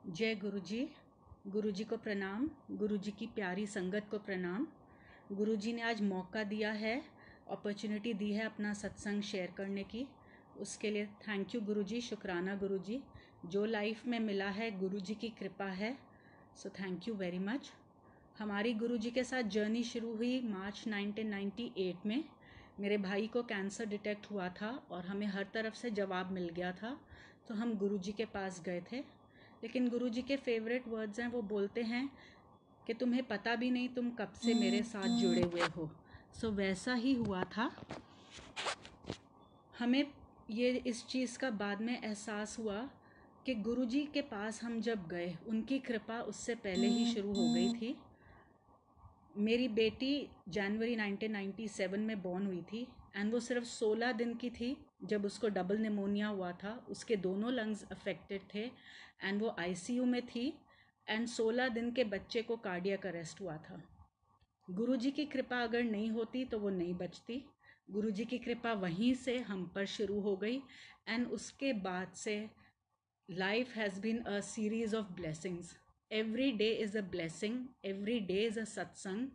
जय गुरु जी। गुरु जी को प्रणाम, गुरु जी की प्यारी संगत को प्रणाम। गुरु जी ने आज मौका दिया है, अपॉर्चुनिटी दी है अपना सत्संग शेयर करने की, उसके लिए थैंक यू गुरु जी, शुक्राना गुरु जी। जो लाइफ में मिला है गुरु जी की कृपा है, so thank you very much. हमारी गुरु जी के साथ जर्नी शुरू हुई मार्च 1998 में। मेरे भाई को कैंसर डिटेक्ट हुआ था और हमें हर तरफ से जवाब मिल गया था, तो हम गुरु जी के पास गए थे। लेकिन गुरु जी के फेवरेट वर्ड्स हैं, वो बोलते हैं कि तुम्हें पता भी नहीं तुम कब से मेरे साथ जुड़े हुए हो। सो वैसा ही हुआ था। हमें ये इस चीज़ का बाद में एहसास हुआ कि गुरु जी के पास हम जब गए, उनकी कृपा उससे पहले ही शुरू हो गई थी। मेरी बेटी जनवरी 1997 में बॉर्न हुई थी एंड वो सिर्फ 16 दिन की थी जब उसको डबल निमोनिया हुआ था। उसके दोनों लंग्स अफेक्टेड थे एंड वो आईसीयू में थी एंड 16 दिन के बच्चे को कार्डियक अरेस्ट हुआ था। गुरुजी की कृपा अगर नहीं होती तो वो नहीं बचती। गुरुजी की कृपा वहीं से हम पर शुरू हो गई एंड उसके बाद से life has been a series of blessings. Every day is a blessing, every day is a satsang.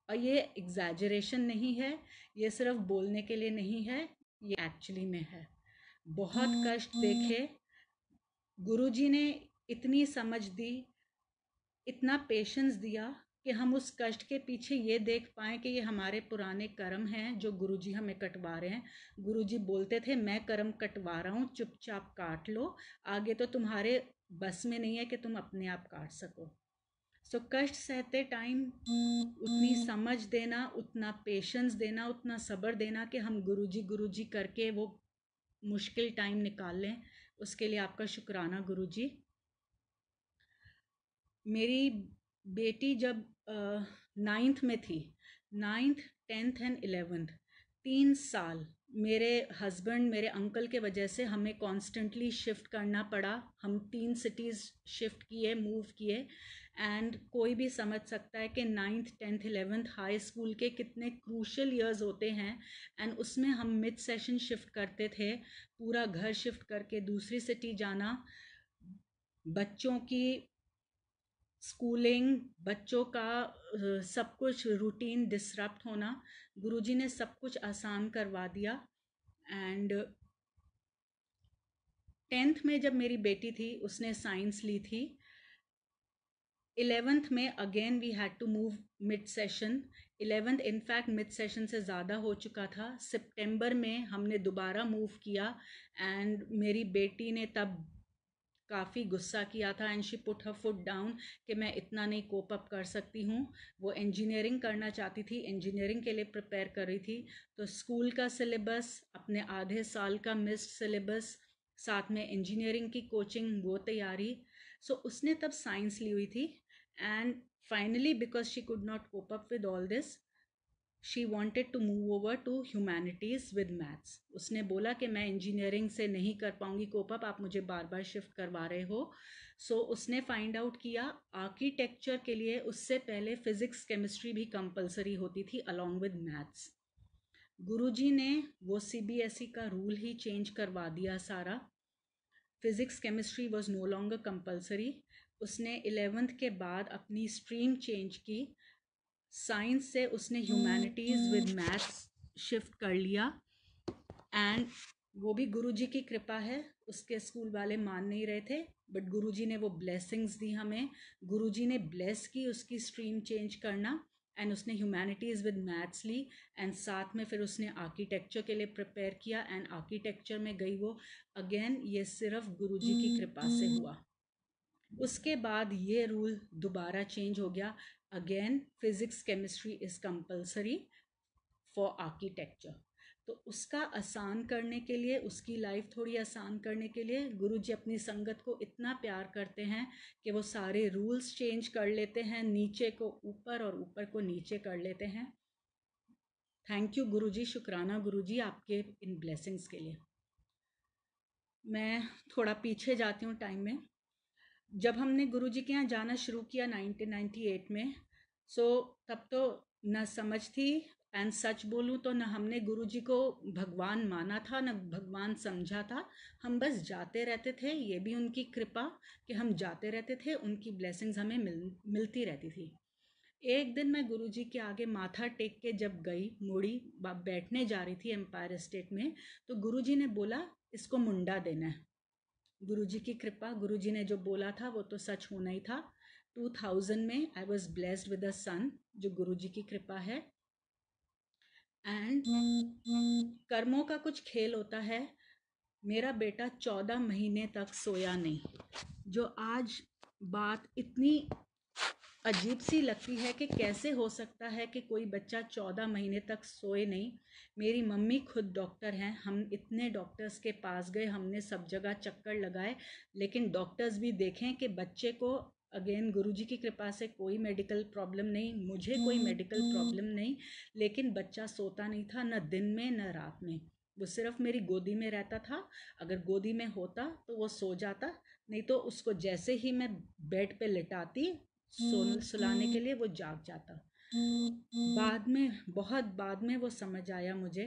और ये एग्जैजरेशन नहीं है, ये सिर्फ बोलने के लिए नहीं है, ये एक्चुअली में है। बहुत कष्ट देखे, गुरुजी ने इतनी समझ दी, इतना पेशेंस दिया कि हम उस कष्ट के पीछे ये देख पाएँ कि ये हमारे पुराने कर्म हैं जो गुरुजी हमें कटवा रहे हैं। गुरुजी बोलते थे, मैं कर्म कटवा रहा हूँ, चुपचाप काट लो, आगे तो तुम्हारे बस में नहीं है कि तुम अपने आप काट सको। सो कष्ट सहते टाइम उतनी समझ देना, उतना पेशेंस देना, उतना सब्र देना कि हम गुरुजी करके वो मुश्किल टाइम निकाल लें, उसके लिए आपका शुक्राना गुरुजी। मेरी बेटी जब 9th में थी, 9th 10th एंड 11th, 3 साल मेरे हस्बैंड, मेरे अंकल के वजह से हमें कॉन्स्टेंटली शिफ्ट करना पड़ा। हम 3 सिटीज़ शिफ्ट किए, मूव किए एंड कोई भी समझ सकता है कि 9th 10th 11th high school के कितने क्रूशल ईयर्स होते हैं। एंड उसमें हम मिड सेशन शिफ्ट करते थे, पूरा घर शिफ्ट करके दूसरी सिटी जाना, बच्चों की स्कूलिंग, बच्चों का सब कुछ रूटीन डिसरप्ट होना। गुरुजी ने सब कुछ आसान करवा दिया। एंड 10th में जब मेरी बेटी थी, उसने साइंस ली थी। 11th में again we had to move mid session. 11th in fact mid session से ज़्यादा हो चुका था। सितंबर में हमने दोबारा मूव किया एंड मेरी बेटी ने तब काफ़ी गुस्सा किया था and she put her foot down कि मैं इतना नहीं कोप अप कर सकती हूँ। वो इंजीनियरिंग करना चाहती थी, इंजीनियरिंग के लिए प्रिपेयर कर रही थी, तो स्कूल का सिलेबस, अपने आधे साल का मिस्ड सिलेबस, साथ में इंजीनियरिंग की कोचिंग, वो तैयारी। सो उसने तब साइंस ली हुई थी and finally because she could not cope up with all this, she wanted to move over to humanities with maths. उसने बोला कि मैं इंजीनियरिंग से नहीं कर पाऊँगी कोप अप, आप मुझे बार बार शिफ्ट करवा रहे हो। सो उसने फाइंड आउट किया आर्किटेक्चर के लिए उससे पहले फ़िज़िक्स केमिस्ट्री भी कंपलसरी होती थी अलॉन्ग विद मैथ्स। गुरुजी ने वो सीबीएसई का रूल ही चेंज करवा दिया सारा। Physics chemistry was no longer compulsory. उसने 11th के बाद अपनी स्ट्रीम चेंज की, साइंस से उसने ह्यूमैनिटीज़ विद मैथ्स शिफ्ट कर लिया एंड वो भी गुरुजी की कृपा है। उसके स्कूल वाले मान नहीं रहे थे बट गुरुजी ने वो ब्लेसिंग्स दी हमें। गुरुजी ने ब्लेस की उसकी स्ट्रीम चेंज करना एंड उसने ह्यूमैनिटीज़ विद मैथ्स ली एंड साथ में फिर उसने आर्किटेक्चर के लिए प्रिपेयर किया एंड आर्किटेक्चर में गई वो। अगेन ये सिर्फ गुरुजी की कृपा से हुआ। उसके बाद ये रूल दोबारा चेंज हो गया, again physics chemistry is compulsory for architecture. तो उसका आसान करने के लिए, उसकी लाइफ थोड़ी आसान करने के लिए गुरुजी अपनी संगत को इतना प्यार करते हैं कि वो सारे रूल्स चेंज कर लेते हैं, नीचे को ऊपर और ऊपर को नीचे कर लेते हैं। थैंक यू गुरुजी, शुक्राना गुरुजी आपके इन ब्लेसिंग्स के लिए। मैं थोड़ा पीछे जाती हूँ टाइम में। जब हमने गुरुजी के यहाँ जाना शुरू किया 1998 में, सो तब तो न समझ थी एंड सच बोलूँ तो न हमने गुरुजी को भगवान माना था न भगवान समझा था। हम बस जाते रहते थे, ये भी उनकी कृपा कि हम जाते रहते थे, उनकी ब्लेसिंग्स हमें मिलती रहती थी। एक दिन मैं गुरुजी के आगे माथा टेक के जब गई, मुड़ी बैठने जा रही थी एम्पायर स्टेट में, तो गुरुजी ने बोला इसको मुंडा देना है। गुरुजी की कृपा, गुरुजी ने जो बोला था वो तो सच होना ही था। 2000 में I was blessed with a son, जो गुरुजी की कृपा है। एंड कर्मों का कुछ खेल होता है। मेरा बेटा 14 महीने तक सोया नहीं, जो आज बात इतनी अजीब सी लगती है कि कैसे हो सकता है कि कोई बच्चा 14 महीने तक सोए नहीं। मेरी मम्मी खुद डॉक्टर हैं, हम इतने डॉक्टर्स के पास गए, हमने सब जगह चक्कर लगाए, लेकिन डॉक्टर्स भी देखें कि बच्चे को अगेन गुरुजी की कृपा से कोई मेडिकल प्रॉब्लम नहीं, मुझे कोई मेडिकल प्रॉब्लम नहीं, लेकिन बच्चा सोता नहीं था, न दिन में न रात में। वो सिर्फ मेरी गोदी में रहता था। अगर गोदी में होता तो वो सो जाता, नहीं तो उसको जैसे ही मैं बेड पे लिटाती सुलाने के लिए वो जाग जाता। बाद में, बहुत बाद में वो समझ आया मुझे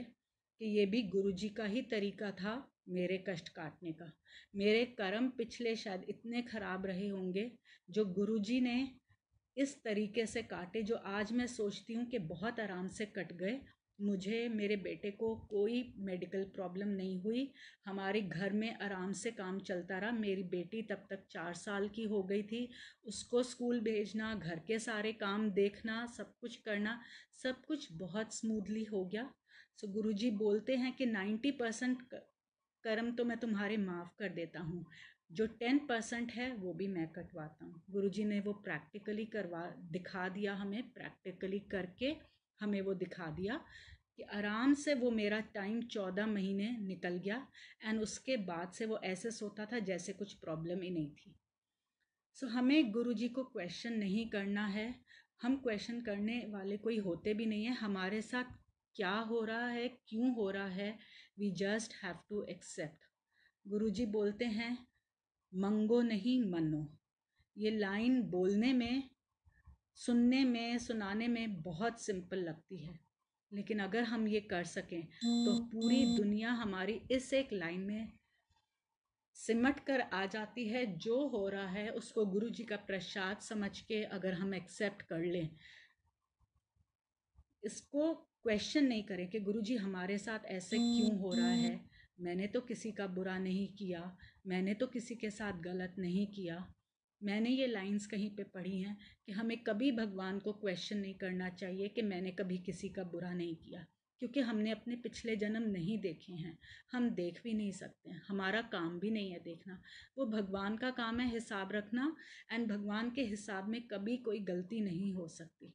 कि ये भी गुरुजी का ही तरीका था मेरे कष्ट काटने का। मेरे कर्म पिछले शायद इतने खराब रहे होंगे जो गुरुजी ने इस तरीके से काटे, जो आज मैं सोचती हूँ कि बहुत आराम से कट गए। मुझे, मेरे बेटे को कोई मेडिकल प्रॉब्लम नहीं हुई। हमारे घर में आराम से काम चलता रहा। मेरी बेटी तब तक 4 साल की हो गई थी। उसको स्कूल भेजना, घर के सारे काम देखना, सब कुछ करना, सब कुछ बहुत स्मूथली हो गया। सो गुरुजी बोलते हैं कि 90% कर्म तो मैं तुम्हारे माफ़ कर देता हूँ, जो 10% है वो भी मैं कटवाता हूँ। गुरुजी ने वो प्रैक्टिकली करवा दिखा दिया, हमें प्रैक्टिकली करके हमें वो दिखा दिया कि आराम से वो मेरा टाइम 14 महीने निकल गया। एंड उसके बाद से वो ऐसे सोता था जैसे कुछ प्रॉब्लम ही नहीं थी। सो हमें गुरुजी को क्वेश्चन नहीं करना है। हम क्वेश्चन करने वाले कोई होते भी नहीं है। हमारे साथ क्या हो रहा है, क्यों हो रहा है, we just have to accept. Guruji बोलते हैं मंगो नहीं मनो। ये लाइन बोलने में, सुनने में, सुनाने में बहुत सिंपल लगती है, लेकिन अगर हम ये कर सकें तो पूरी दुनिया हमारी इस एक लाइन में सिमट कर आ जाती है। जो हो रहा है उसको गुरुजी का प्रसाद समझ के अगर हम एक्सेप्ट कर लें, इसको क्वेश्चन नहीं करें कि गुरुजी हमारे साथ ऐसे क्यों हो रहा है, मैंने तो किसी का बुरा नहीं किया, मैंने तो किसी के साथ गलत नहीं किया। मैंने ये लाइंस कहीं पे पढ़ी हैं कि हमें कभी भगवान को क्वेश्चन नहीं करना चाहिए कि मैंने कभी किसी का बुरा नहीं किया, क्योंकि हमने अपने पिछले जन्म नहीं देखे हैं, हम देख भी नहीं सकते हैं, हमारा काम भी नहीं है देखना। वो भगवान का काम है हिसाब रखना, एंड भगवान के हिसाब में कभी कोई गलती नहीं हो सकती।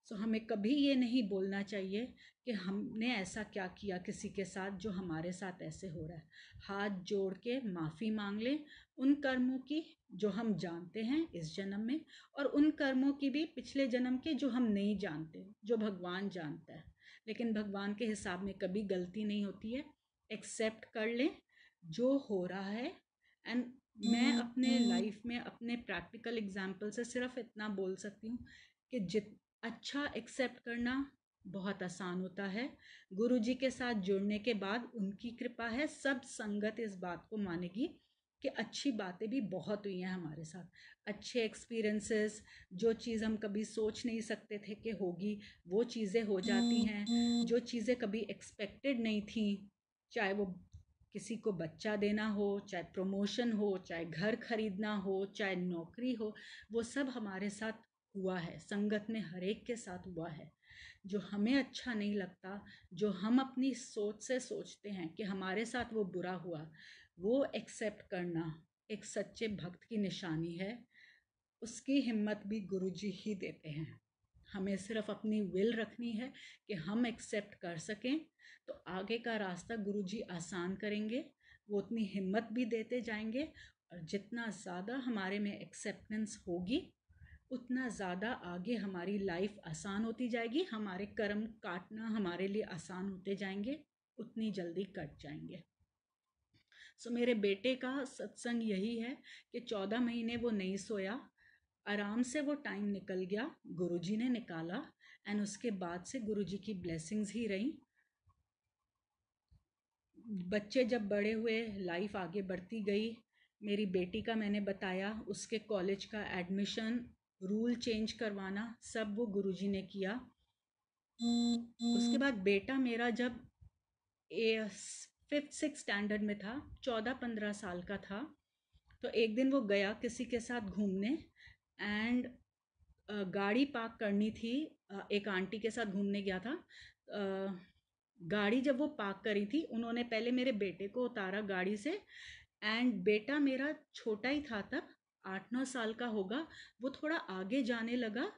सो हमें कभी ये नहीं बोलना चाहिए कि हमने ऐसा क्या किया किसी के साथ जो हमारे साथ ऐसे हो रहा है। हाथ जोड़ के माफ़ी मांग लें उन कर्मों की जो हम जानते हैं इस जन्म में, और उन कर्मों की भी पिछले जन्म के जो हम नहीं जानते, जो भगवान जानता है। लेकिन भगवान के हिसाब में कभी गलती नहीं होती है। एक्सेप्ट कर लें जो हो रहा है। एंड मैं अपने लाइफ में अपने प्रैक्टिकल एग्जाम्पल से सिर्फ इतना बोल सकती हूँ कि जित अच्छा एक्सेप्ट करना बहुत आसान होता है। गुरुजी के साथ जुड़ने के बाद उनकी कृपा है, सब संगत इस बात को मानेगी कि अच्छी बातें भी बहुत हुई हैं हमारे साथ, अच्छे एक्सपीरियंसेस, जो चीज़ हम कभी सोच नहीं सकते थे कि होगी वो चीज़ें हो जाती हैं, जो चीज़ें कभी एक्सपेक्टेड नहीं थी, चाहे वो किसी को बच्चा देना हो, चाहे प्रमोशन हो, चाहे घर खरीदना हो, चाहे नौकरी हो, वो सब हमारे साथ हुआ है, संगत में हर एक के साथ हुआ है। जो हमें अच्छा नहीं लगता, जो हम अपनी सोच से सोचते हैं कि हमारे साथ वो बुरा हुआ, वो एक्सेप्ट करना एक सच्चे भक्त की निशानी है। उसकी हिम्मत भी गुरुजी ही देते हैं। हमें सिर्फ अपनी विल रखनी है कि हम एक्सेप्ट कर सकें, तो आगे का रास्ता गुरुजी आसान करेंगे। वो उतनी हिम्मत भी देते जाएंगे, और जितना ज़्यादा हमारे में एक्सेप्टेंस होगी उतना ज़्यादा आगे हमारी लाइफ आसान होती जाएगी, हमारे कर्म काटना हमारे लिए आसान होते जाएंगे, उतनी जल्दी कट जाएंगे। सो मेरे बेटे का सत्संग यही है कि 14 महीने वो नहीं सोया, आराम से वो टाइम निकल गया, गुरुजी ने निकाला। एंड उसके बाद से गुरुजी की ब्लेसिंग्स ही रहीं। बच्चे जब बड़े हुए, लाइफ आगे बढ़ती गई। मेरी बेटी का मैंने बताया, उसके कॉलेज का एडमिशन, रूल चेंज करवाना, सब वो गुरुजी ने किया। उसके बाद बेटा मेरा जब 5th 6th स्टैंडर्ड में था, 14-15 साल का था, तो एक दिन वो गया किसी के साथ घूमने एंड गाड़ी पार्क करनी थी। एक आंटी के साथ घूमने गया था। गाड़ी जब वो पार्क करी थी, उन्होंने पहले मेरे बेटे को उतारा गाड़ी से एंड बेटा मेरा छोटा ही था तब, 8-9 साल का होगा। वो थोड़ा आगे जाने लगा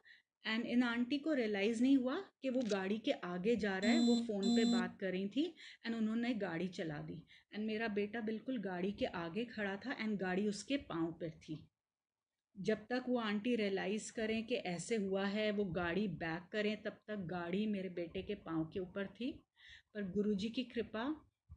एंड इन आंटी को रियलाइज़ नहीं हुआ कि वो गाड़ी के आगे जा रहा है। वो फ़ोन पे बात कर रही थी एंड उन्होंने गाड़ी चला दी एंड मेरा बेटा बिल्कुल गाड़ी के आगे खड़ा था एंड गाड़ी उसके पाँव पर थी। जब तक वो आंटी रियलाइज़ करें कि ऐसे हुआ है, वो गाड़ी बैक करें, तब तक गाड़ी मेरे बेटे के पाँव के ऊपर थी। पर गुरुजी की कृपा,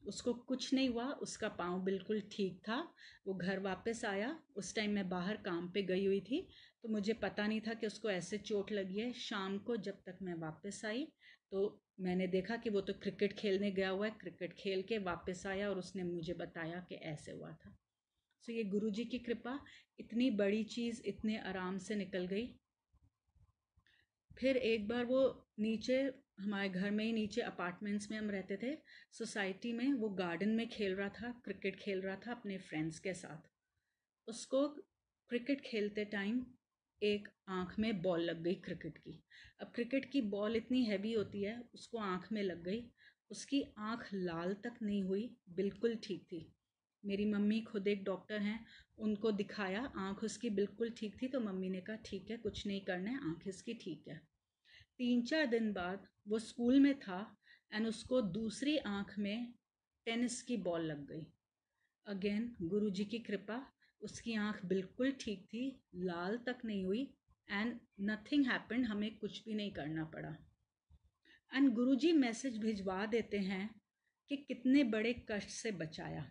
उसको कुछ नहीं हुआ, उसका पाँव बिल्कुल ठीक था। वो घर वापस आया। उस टाइम मैं बाहर काम पे गई हुई थी, तो मुझे पता नहीं था कि उसको ऐसे चोट लगी है। शाम को जब तक मैं वापस आई तो मैंने देखा कि वो तो क्रिकेट खेलने गया हुआ है। क्रिकेट खेल के वापस आया और उसने मुझे बताया कि ऐसे हुआ था। सो ये गुरुजी की कृपा, इतनी बड़ी चीज़ इतने आराम से निकल गई। फिर एक बार वो नीचे, हमारे घर में ही नीचे अपार्टमेंट्स में हम रहते थे, सोसाइटी में, वो गार्डन में खेल रहा था, क्रिकेट खेल रहा था अपने फ्रेंड्स के साथ। उसको क्रिकेट खेलते टाइम एक आँख में बॉल लग गई क्रिकेट की। अब क्रिकेट की बॉल इतनी हैवी होती है, उसको आँख में लग गई। उसकी आँख लाल तक नहीं हुई, बिल्कुल ठीक थी। मेरी मम्मी खुद एक डॉक्टर हैं, उनको दिखाया, आँख उसकी बिल्कुल ठीक थी, तो मम्मी ने कहा ठीक है, कुछ नहीं करना है, आँख इसकी ठीक है। 3-4 दिन बाद वो स्कूल में था एंड उसको दूसरी आँख में टेनिस की बॉल लग गई। अगेन गुरुजी की कृपा, उसकी आँख बिल्कुल ठीक थी, लाल तक नहीं हुई एंड नथिंग हैपेंड, हमें कुछ भी नहीं करना पड़ा। एंड गुरुजी मैसेज भिजवा देते हैं कि कितने बड़े कष्ट से बचाया।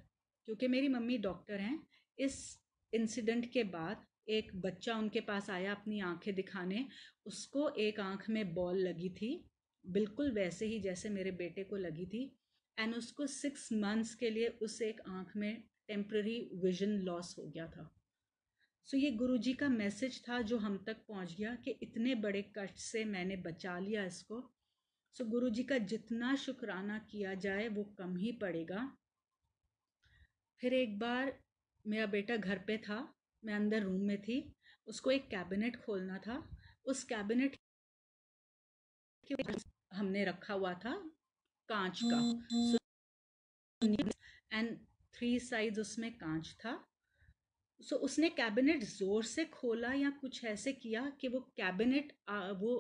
क्योंकि मेरी मम्मी डॉक्टर हैं, इस इंसिडेंट के बाद एक बच्चा उनके पास आया अपनी आंखें दिखाने। उसको एक आंख में बॉल लगी थी, बिल्कुल वैसे ही जैसे मेरे बेटे को लगी थी एंड उसको 6 मंथ्स के लिए उस एक आंख में टेम्प्ररी विजन लॉस हो गया था। सो ये गुरुजी का मैसेज था जो हम तक पहुंच गया कि इतने बड़े कष्ट से मैंने बचा लिया इसको। सो गुरुजी का जितना शुक्राना किया जाए वो कम ही पड़ेगा। फिर एक बार मेरा बेटा घर पे था, मैं अंदर रूम में थी, उसको एक कैबिनेट खोलना था। उस कैबिनेट के हमने रखा हुआ था कांच का, एंड 3 साइड्स उसमें कांच था। सो उसने कैबिनेट ज़ोर से खोला या कुछ ऐसे किया कि वो कैबिनेट वो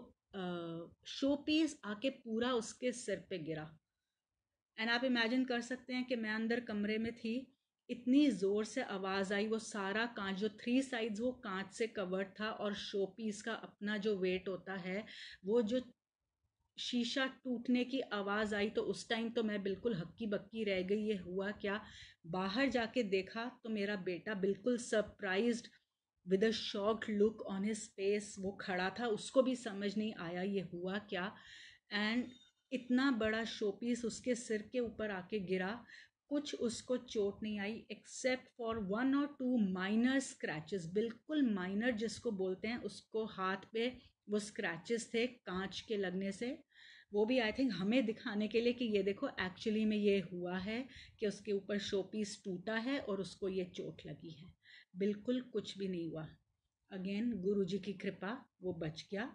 शो पीस आके पूरा उसके सिर पे गिरा। एंड आप इमेजिन कर सकते हैं कि मैं अंदर कमरे में थी, इतनी ज़ोर से आवाज़ आई, वो सारा कांच जो 3 साइड्स वो कांच से कवर्ड था और शो पीस का अपना जो वेट होता है, वो जो शीशा टूटने की आवाज़ आई, तो उस टाइम तो मैं बिल्कुल हक्की बक्की रह गई, ये हुआ क्या। बाहर जाके देखा तो मेरा बेटा बिल्कुल surprised with a shocked look on his face वो खड़ा था, उसको भी समझ नहीं आया ये हुआ क्या। एंड इतना बड़ा शोपीस उसके सिर के ऊपर आके गिरा। कुछ उसको चोट नहीं आई एक्सेप्ट फॉर 1 और 2 माइनर स्क्रैचेस, बिल्कुल माइनर जिसको बोलते हैं, उसको हाथ पे वो स्क्रैचेस थे कांच के लगने से। वो भी आई थिंक हमें दिखाने के लिए कि ये देखो एक्चुअली में ये हुआ है कि उसके ऊपर शोपीस टूटा है और उसको ये चोट लगी है। बिल्कुल कुछ भी नहीं हुआ। अगेन गुरुजी की कृपा, वो बच गया।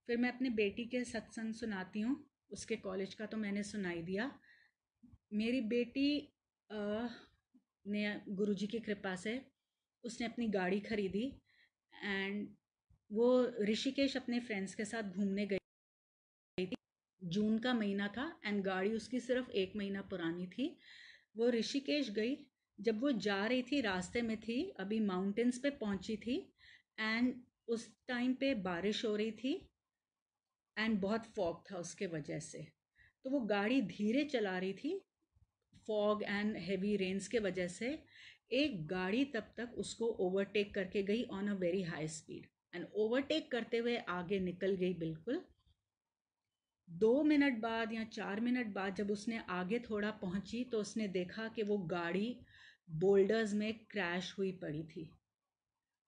फिर मैं अपने बेटी के सत्संग सुनाती हूँ। उसके कॉलेज का तो मैंने सुनाई दिया। मेरी बेटी ने गुरुजी की कृपा से उसने अपनी गाड़ी खरीदी एंड वो ऋषिकेश अपने फ्रेंड्स के साथ घूमने गई थी। जून का महीना था एंड गाड़ी उसकी सिर्फ 1 महीना पुरानी थी। वो ऋषिकेश गई। जब वो जा रही थी, रास्ते में थी, अभी माउंटेन्स पे पहुंची थी एंड उस टाइम पे बारिश हो रही थी एंड बहुत फॉग था उसके वजह से। तो वो गाड़ी धीरे चला रही थी फॉग एंड हेवी रेन्स के वजह से। एक गाड़ी तब तक उसको ओवरटेक करके गई on a very high speed. And overtake करते हुए आगे निकल गई बिल्कुल। 2 मिनट बाद या 4 मिनट बाद जब उसने आगे थोड़ा पहुंची तो उसने देखा कि वो गाड़ी बोल्डर्स में क्रैश हुई पड़ी थी।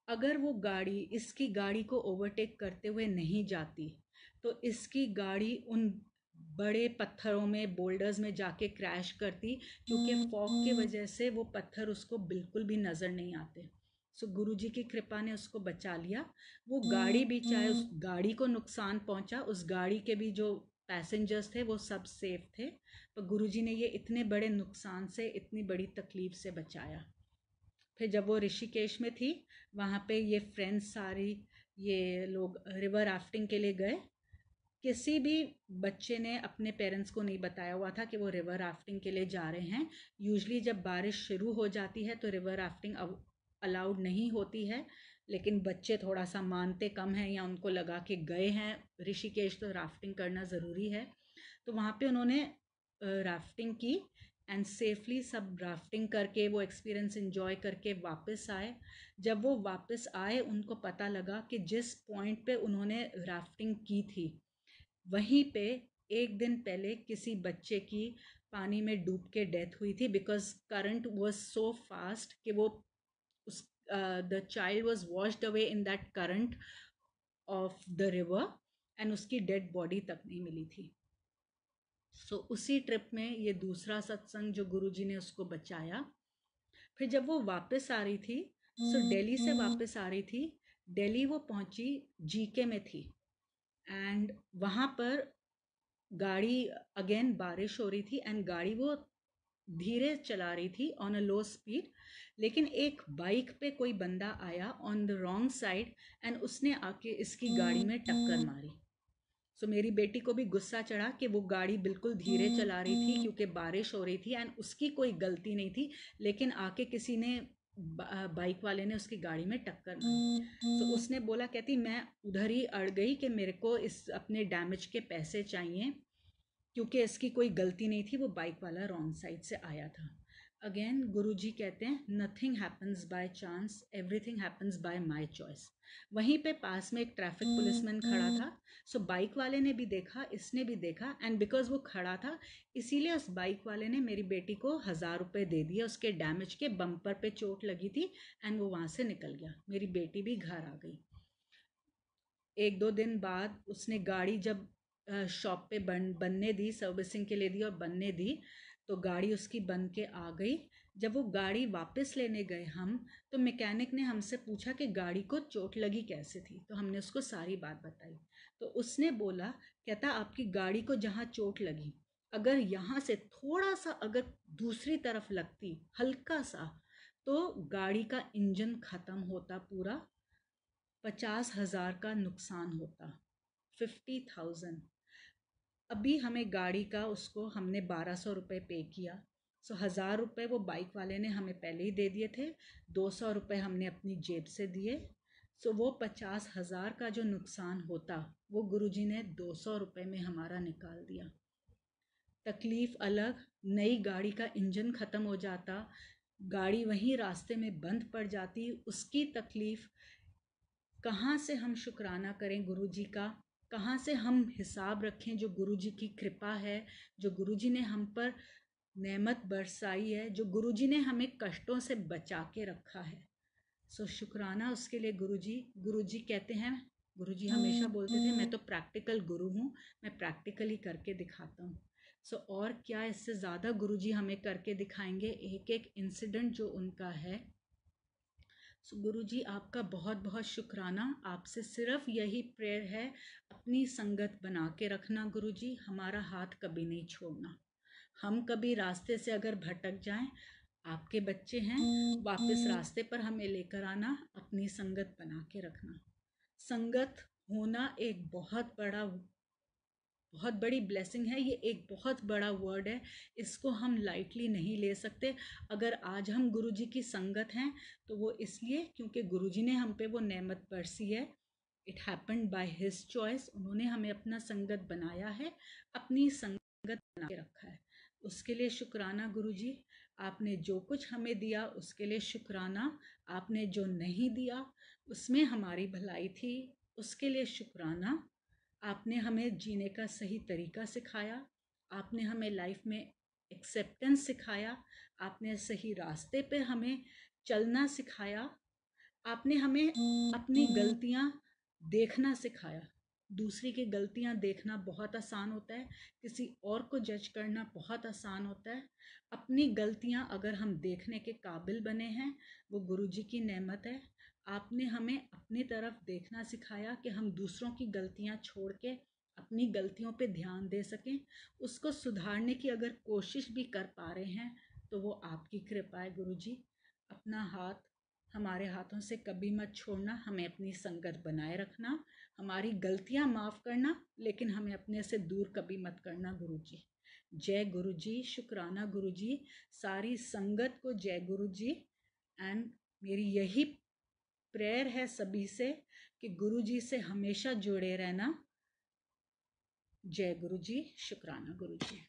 अगर वो गाड़ी इसकी गाड़ी को ओवरटेक करते हुए नहीं जाती तो इसकी गाड़ी उन बड़े पत्थरों में बोल्डर्स में जाके क्रैश करती, क्योंकि फॉग की वजह से वो पत्थर उसको बिल्कुल भी नज़र नहीं आते। सो गुरुजी की कृपा ने उसको बचा लिया। वो गाड़ी भी, चाहे उस गाड़ी को नुकसान पहुंचा, उस गाड़ी के भी जो पैसेंजर्स थे वो सब सेफ थे, पर गुरुजी ने ये इतने बड़े नुकसान से, इतनी बड़ी तकलीफ से बचाया। फिर जब वो ऋषिकेश में थी, वहाँ पे ये फ्रेंड्स सारी, ये लोग रिवर राफ्टिंग के लिए गए। किसी भी बच्चे ने अपने पेरेंट्स को नहीं बताया हुआ था कि वो रिवर राफ्टिंग के लिए जा रहे हैं। यूजुअली जब बारिश शुरू हो जाती है तो रिवर राफ्टिंग अलाउड नहीं होती है, लेकिन बच्चे थोड़ा सा मानते कम हैं या उनको लगा कि गए हैं ऋषिकेश तो राफ्टिंग करना ज़रूरी है। तो वहाँ पे उन्होंने राफ्टिंग की एंड सेफली सब राफ्टिंग करके वो एक्सपीरियंस एंजॉय करके वापस आए। जब वो वापस आए उनको पता लगा कि जिस पॉइंट पे उन्होंने राफ्टिंग की थी वहीं पे एक दिन पहले किसी बच्चे की पानी में डूब के डेथ हुई थी, because current was so fast कि वो उस the child was washed away in that current of the river and उसकी डेड बॉडी तक नहीं मिली थी। सो उसी ट्रिप में ये दूसरा सत्संग जो गुरुजी ने उसको बचाया। फिर जब वो वापस आ रही थी, सो दिल्ली से वापस आ रही थी, दिल्ली वो पहुंची, जीके में थी, एंड वहाँ पर गाड़ी, अगेन बारिश हो रही थी एंड गाड़ी वो धीरे चला रही थी ऑन अ लो स्पीड, लेकिन एक बाइक पे कोई बंदा आया on the wrong side and उसने आके इसकी गाड़ी में टक्कर मारी। सो मेरी बेटी को भी गुस्सा चढ़ा कि वो गाड़ी बिल्कुल धीरे चला रही थी क्योंकि बारिश हो रही थी एंड उसकी कोई गलती नहीं थी, लेकिन आके किसी ने, बाइक वाले ने उसकी गाड़ी में टक्कर मारी। सो उसने बोला, कहती मैं उधर ही अड़ गई कि मेरे को इस अपने डैमेज के पैसे चाहिए, क्योंकि इसकी कोई गलती नहीं थी, वो बाइक वाला रॉन्ग साइड से आया था। अगेन गुरुजी कहते हैं nothing happens by chance, everything happens by my choice. वहीं पे पास में एक ट्रैफिक पुलिसमैन खड़ा था। सो बाइक वाले ने भी देखा, इसने भी देखा, एंड बिकॉज वो खड़ा था इसीलिए उस बाइक वाले ने मेरी बेटी को 1,000 रुपये दे दिए, उसके डैमेज के, बम्पर पे चोट लगी थी एंड वो वहाँ से निकल गया। मेरी बेटी भी घर आ गई। 1-2 दिन बाद उसने गाड़ी जब शॉप पे बनने दी, सर्विसिंग के लिए दी और बनने दी, तो गाड़ी उसकी बन के आ गई। जब वो गाड़ी वापस लेने गए हम, तो मैकेनिक ने हमसे पूछा कि गाड़ी को चोट लगी कैसे थी, तो हमने उसको सारी बात बताई। तो उसने बोला, कहता आपकी गाड़ी को जहाँ चोट लगी, अगर यहाँ से थोड़ा सा अगर दूसरी तरफ लगती, हल्का सा, तो गाड़ी का इंजन ख़त्म होता पूरा, 50,000 का नुकसान होता, 50,000। अभी हमें गाड़ी का, उसको हमने 1,200 रुपये पे किया। सो 1,000 रुपये वो बाइक वाले ने हमें पहले ही दे दिए थे, 200 रुपये हमने अपनी जेब से दिए। सो वो 50,000 का जो नुकसान होता वो गुरुजी ने 200 रुपये में हमारा निकाल दिया। तकलीफ़ अलग, नई गाड़ी का इंजन ख़त्म हो जाता, गाड़ी वहीं रास्ते में बंद पड़ जाती, उसकी तकलीफ़। कहाँ से हम शुक्राना करें गुरुजी का, कहाँ से हम हिसाब रखें जो गुरुजी की कृपा है, जो गुरुजी ने हम पर नेमत बरसाई है, जो गुरुजी ने हमें कष्टों से बचा के रखा है। सो शुक्राना उसके लिए गुरुजी। गुरुजी कहते हैं, गुरुजी हमेशा बोलते थे मैं तो प्रैक्टिकल गुरु हूँ, मैं प्रैक्टिकली करके दिखाता हूँ। सो और क्या इससे ज़्यादा गुरुजी हमें करके दिखाएंगे, एक एक इंसिडेंट जो उनका है। सो गुरुजी आपका बहुत बहुत शुक्राना। आपसे सिर्फ यही प्रेयर है, अपनी संगत बना के रखना गुरुजी, हमारा हाथ कभी नहीं छोड़ना। हम कभी रास्ते से अगर भटक जाएं, आपके बच्चे हैं, वापस रास्ते पर हमें लेकर आना, अपनी संगत बना के रखना। संगत होना एक बहुत बड़ी ब्लेसिंग है, ये एक बहुत बड़ा वर्ड है, इसको हम लाइटली नहीं ले सकते। अगर आज हम गुरुजी की संगत हैं तो वो इसलिए क्योंकि गुरुजी ने हम पे वो नेमत बरसी है। It happened by his choice, उन्होंने हमें अपना संगत बनाया है, अपनी संगत बना के रखा है। उसके लिए शुक्राना गुरुजी। आपने जो कुछ हमें दिया उसके लिए शुक्राना, आपने जो नहीं दिया उसमें हमारी भलाई थी, उसके लिए शुक्राना। आपने हमें जीने का सही तरीका सिखाया, आपने हमें लाइफ में एक्सेप्टेंस सिखाया, आपने सही रास्ते पे हमें चलना सिखाया, आपने हमें अपनी गलतियां देखना सिखाया। दूसरी की गलतियां देखना बहुत आसान होता है, किसी और को जज करना बहुत आसान होता है। अपनी गलतियां अगर हम देखने के काबिल बने हैं, वो गुरुजी की नेमत है। आपने हमें अपनी तरफ देखना सिखाया कि हम दूसरों की गलतियां छोड़ के अपनी गलतियों पे ध्यान दे सकें, उसको सुधारने की अगर कोशिश भी कर पा रहे हैं तो वो आपकी कृपा है गुरुजी। अपना हाथ हमारे हाथों से कभी मत छोड़ना, हमें अपनी संगत बनाए रखना, हमारी गलतियां माफ़ करना, लेकिन हमें अपने से दूर कभी मत करना गुरुजी। जय गुरुजी, शुक्राना गुरुजी, सारी संगत को जय गुरुजी। एंड मेरी यही प्रेयर है सभी से कि गुरुजी से हमेशा जुड़े रहना। जय गुरुजी, शुक्राना गुरुजी।